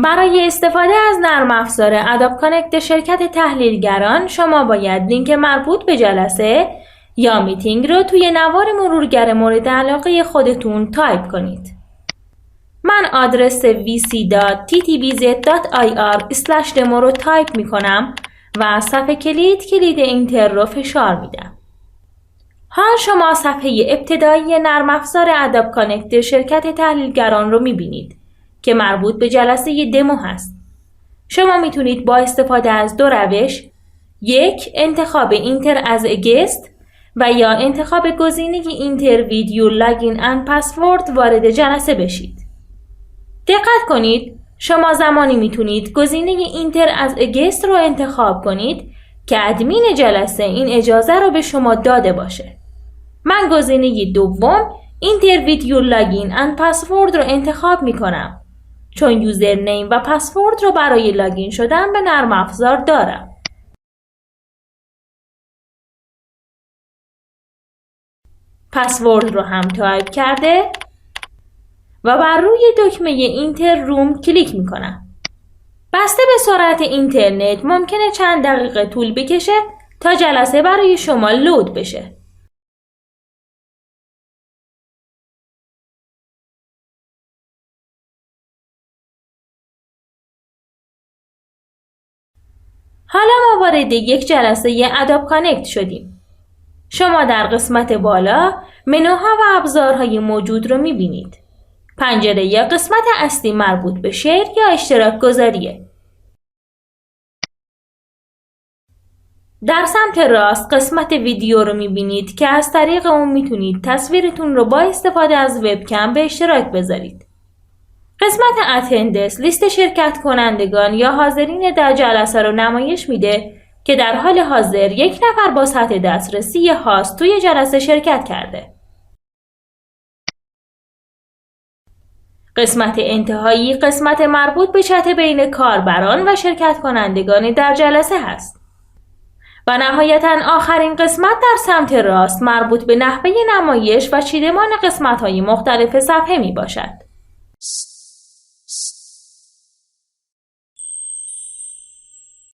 برای استفاده از نرم افزار ادوب کانکت شرکت تحلیلگران شما باید لینک مربوط به جلسه یا میتینگ رو توی نوار مرورگر مورد علاقه خودتون تایپ کنید. من آدرس vc.ttbz.ir/demo رو تایپ میکنم و صفحه کلید اینتر رو فشار میدم. حال شما صفحه ابتدایی نرم افزار ادوب کانکت شرکت تحلیلگران رو میبینید که مربوط به جلسه دمو هست. شما میتونید با استفاده از دو روش، یک انتخاب اینتر از گست و یا انتخاب گزینه اینتر ویدیو لاگین اند پسورد وارد جلسه بشید. دقت کنید شما زمانی میتونید گزینه اینتر از گست رو انتخاب کنید که ادمین جلسه این اجازه رو به شما داده باشه. من گزینه دوم اینتر ویدیو لاگین اند پسورد رو انتخاب میکنم چون یوزر نیم و پسورد رو برای لاگین شدن به نرم افزار دارم. پسورد رو هم تایپ کرده و بر روی دکمه اینتر روم کلیک میکنم. بسته به سرعت اینترنت ممکنه چند دقیقه طول بکشه تا جلسه برای شما لود بشه. حالا ما وارد یک جلسه ادوب کانکت شدیم. شما در قسمت بالا منوها و ابزارهای موجود رو میبینید. پنجره یا قسمت اصلی مربوط به شیر یا اشتراک گذاریه. در سمت راست قسمت ویدیو رو میبینید که از طریق اون میتونید تصویرتون رو با استفاده از وبکم به اشتراک بذارید. قسمت اتندنس لیست شرکت کنندگان یا حاضرین در جلسه رو نمایش میده که در حال حاضر یک نفر با سطح دسترسی خاص توی جلسه شرکت کرده. قسمت انتهایی قسمت مربوط به چت بین کاربران و شرکت کنندگان در جلسه هست. و نهایتاً آخرین قسمت در سمت راست مربوط به نحوه نمایش و چیدمان قسمت‌های مختلف صفحه می باشد.